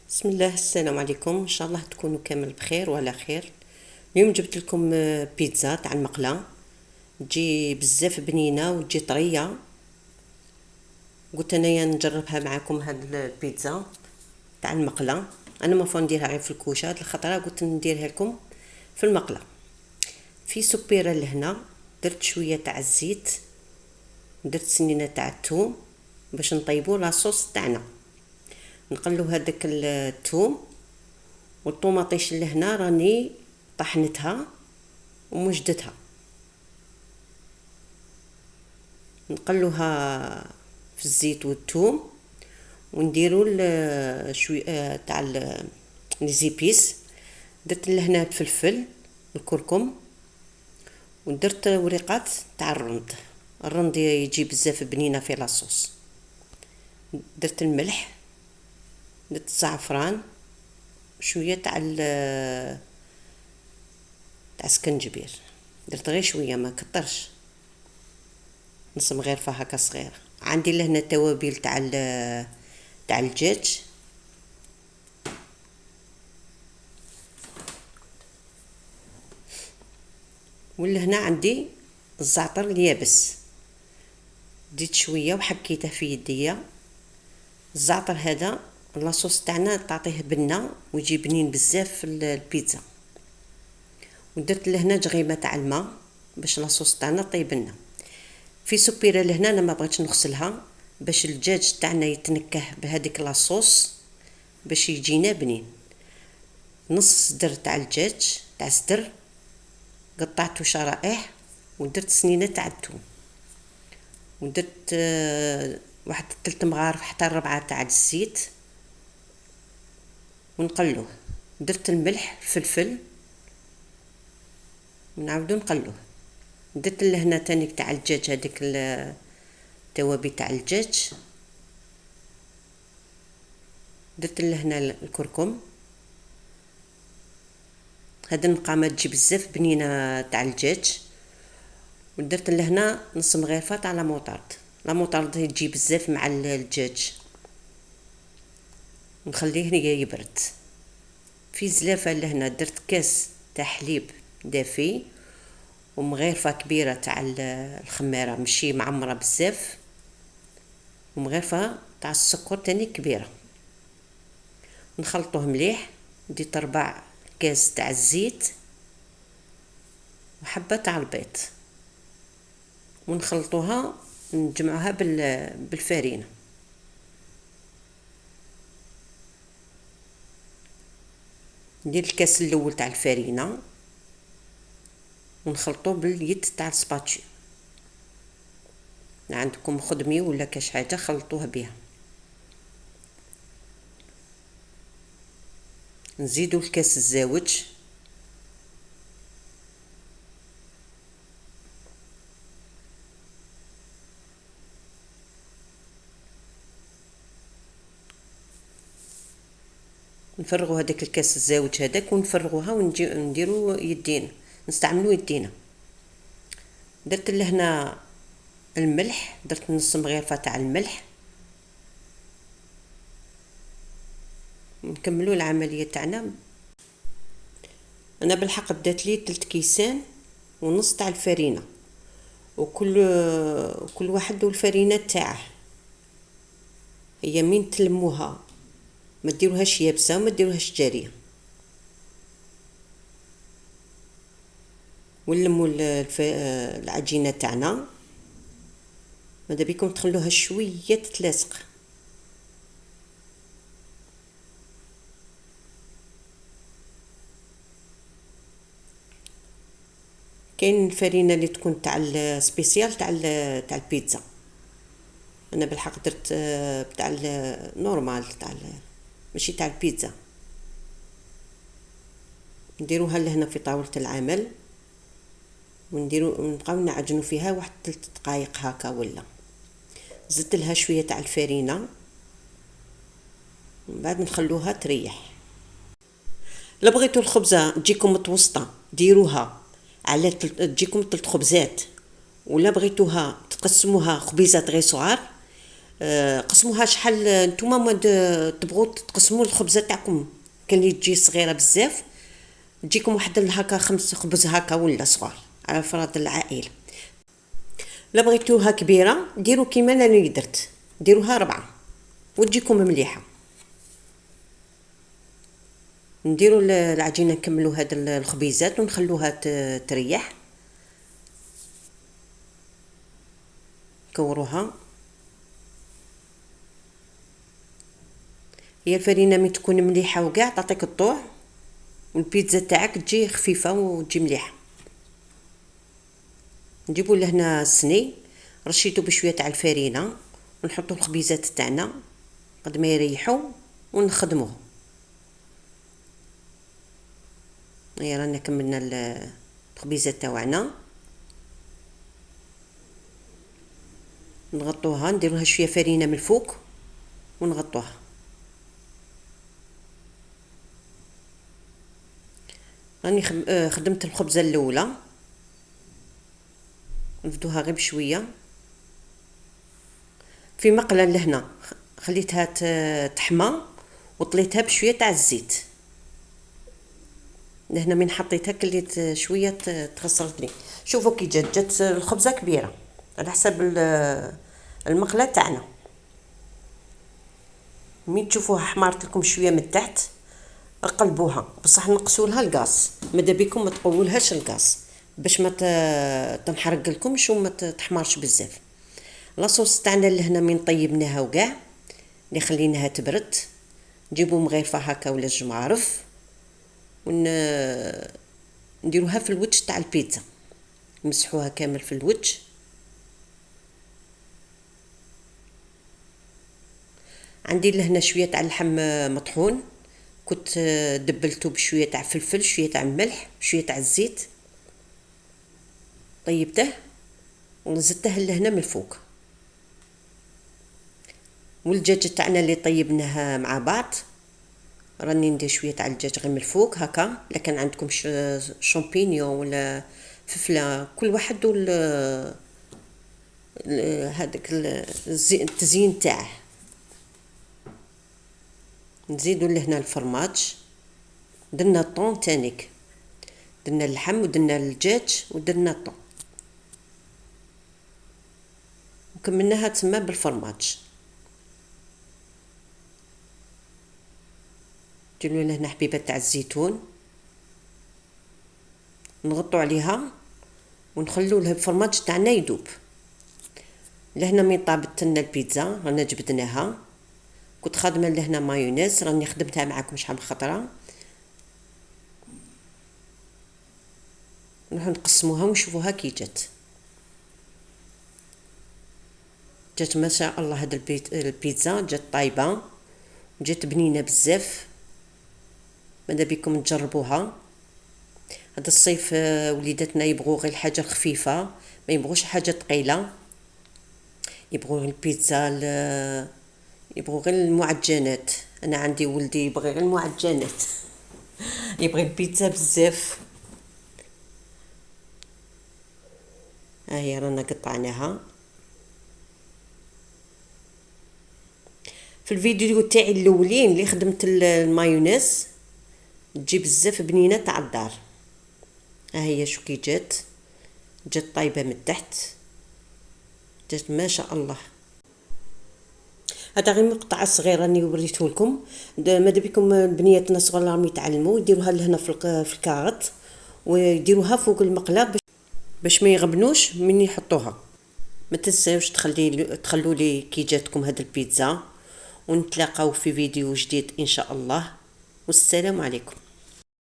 بسم الله، السلام عليكم. ان شاء الله تكونوا كامل بخير وعلى خير. اليوم جبت لكم بيتزا تاع المقله. تجي بزاف بنينه وتجي طريه. قلت انايا نجربها معكم هاد البيتزا تاع المقله. انا ما نديرها غير في الكوشه، هاد الخطره قلت نديرها لكم في المقله. في سبيره لهنا درت شويه تاع الزيت، درت سنينه تاع الثوم باش نطيبوا لاصوص تاعنا. نقلو هذاك الثوم والطوماطيش اللي هنا راني طحنتها ومجدتها، نقلوها في الزيت والثوم ونديروا شوي تاع لي زيبيس. درت لهنا فلفل الكركم، ودرت وريقات تاع الرند يجي بزاف بنينه في لاصوص. درت الملح، درت الزعفران، شويه تاع سكنجبير، درت غير شويه ما كترش، نص مغرفه هكا صغيره. عندي لهنا توابل تاع الدجاج، ولهنا عندي الزعتر اليابس، ديت شويه وحكيته في يديا. الزعتر هذا لاصوص تاعنا تعطيه بنه ويجي بنين بزاف في البيتزا. ودرت لهنا جغيمه تاع الماء باش لاصوص تاعنا طيب لنا. في سبيره لهنا انا ما بغيتش نغسلها باش الدجاج تاعنا يتنكه بهذيك لاصوص باش يجينا بنين. نص صدر تاع الدجاج تاع صدر قطعته شرائح، ودرت سنينه تاع الثوم، ودرت واحد 3 مغارف حتى 4 تاع الزيت ونقلوه. درت الملح الفلفل ونعاودو نقلوه. درت لهنا تاني تاع الدجاج هذيك التوابل تاع الدجاج، درت لهنا الكركم. هاد المقامه تجي بزاف بنينه تاع الدجاج. ودرت لهنا نص مغرفه تاع لا موطارد تجي بزاف مع الدجاج. نخليه يبرد. في زلافه لهنا درت كاس تاع حليب دافي ومغرفه كبيره تاع الخميره ماشي معمره بزاف، ومغرفه تاع السكر تاني كبيره. نخلطوه مليح. ديت 4 كاس تاع الزيت وحبه تاع البيض ونخلطوها، نجمعوها بالفارينه. ندير الكاس الاول تاع الفارينه ونخلطوه باليد تاع السباتشي. عندكم خدمي ولا كاش حاجه خلطوه بها. نزيدو الكاس الزاوج، نفرغوا هذاك الكاس الزاوج هذاك ونفرغوها ونجي نديرو يدينا، نستعملو يدينا. درت لهنا الملح، درت نص مغرفه تاع الملح. نكملوا العمليه تاعنا. انا بالحق بدات لي 3 كيسان ونص تاع الفرينه، وكل واحد والفرينه تاعه. هي من تلموها ما ديروهاش يابسه وما ديروهاش جاريه. ونلموا العجينه تاعنا. ماذا بكم تخلوها شويه تتلاصق. كاين الفرينه اللي تكون تاع السبيسيال تاع البيتزا. انا بالحق درت بتاع النورمال ماشي تاع البيتزا. نديروها لهنا في طاوله العمل نبقاو نعجنوا فيها واحد 3 دقائق هكا ولا. زدت لها شويه تاع الفرينه من بعد نخلوها تريح. لا بغيتوا الخبزه تجيكم متوسطه ديروها على تجيكم 3 خبزات، ولا بغيتوها تقسموها خبيزات غير صغار قسموها شحال نتوما ما تبغوا تقسموا الخبزه تاعكم. كان اللي تجي صغيره بزاف تجيكم واحد هكا 5 خبز هكا ولا صغار على فراد العائله. لا بغيتوها كبيره ديروا كيما انا اللي درت، ديروها 4 وتجيكم مليحه. نديروا العجينه نكملوا هاد الخبيزات ونخلوها تريح. كوروها. هي الفرينه مي تكون مليحه وكاع تعطيك الطوع، والبيتزا تاعك تجي خفيفه وتجي مليحه. نجيبوا لهنا الصني رشيتو بشويه تاع الفرينه ونحطوا الخبيزات تاعنا قد ما يريحوا ونخدموه. هيا رانا كملنا الخبيزات تاعنا. نغطوها نديروها شويه فرينه من الفوق ونغطوها. راني خدمت الخبزه الاولى، نفدوها غير بشويه في مقله لهنا، خليتها تحمى وطليتها بشويه تاع الزيت. لهنا من حطيتها كليت شويه تخسرت لي. شوفوا كي جات الخبزه كبيره على حسب المقله تاعنا. مين تشوفوها حمارت لكم شويه من تحت قلبوها، بصح نقصوا لها الغاز، ماذا بكم ما تقولولهاش الغاز باش ما تنحرق لكمش وما تحمرش بزاف. لاصوص تاعنا لهنا من طيبناها وكاع اللي خليناها تبرد، نجيبوا مغيفه هكا ولا جمعرف نديروها في الوجه تاع البيتزا، نمسحوها كامل في الوجه. عندي لهنا شويه تاع اللحم مطحون، كنت دبلته بشويه تاع فلفل، شويه تاع ملح، شويه تاع الزيت، طيبته ونزدته لهنا من الفوق. والدجاج تاعنا اللي طيبناها مع بعض راني ندير شويه تاع الدجاج غير من الفوق هكا. لكن عندكم شامبينيون ولا فلفله كل واحد هذاك التزيين تاعه. نزيدوا لهنا الفرماج، درنا الطون تانيك، درنا اللحم ودرنا الدجاج ودرنا الطون وكملناها تما بالفرماج. نديروا لهنا حبيبه تاع الزيتون نغطوا عليها ونخلوا لها الفرماج تاعنا يذوب. لهنا مي طابت لنا البيتزا رانا جبدناها. كنت خادمه لهنا مايونيز راني خدمتها معكم شحال من خطره. نروح نقسموها ونشوفوها كي جات ما شاء الله. هاد البيتزا جات طايبه جات بنينه بزاف، ماذا بكم تجربوها. هذا الصيف وليداتنا يبغوا غير الحاجه الخفيفه، ما يبغوش حاجه ثقيله، يبغوا البيتزا يبغوا غير المعجنات. انا عندي ولدي يبغي غير المعجنات يبغي البيتزا بزاف. ها هي رانا قطعناها. في الفيديو تاعي الاولين اللي خدمت المايونيز تجي بزاف بنينه تاع الدار. ها هي شو كي جات طايبه من تحت، جات ما شاء الله. هذا غير مقطع صغير راني وريته لكم. ماذا بكم بنياتنا الصغار راهم يتعلموا يديروها لهنا في الكاغط ويديروها فوق المقله باش ما يغبنوش من يحطوها. ما تنساوش تخلوا لي كي جاتكم هذا البيتزا، ونتلاقاو في فيديو جديد ان شاء الله، والسلام عليكم.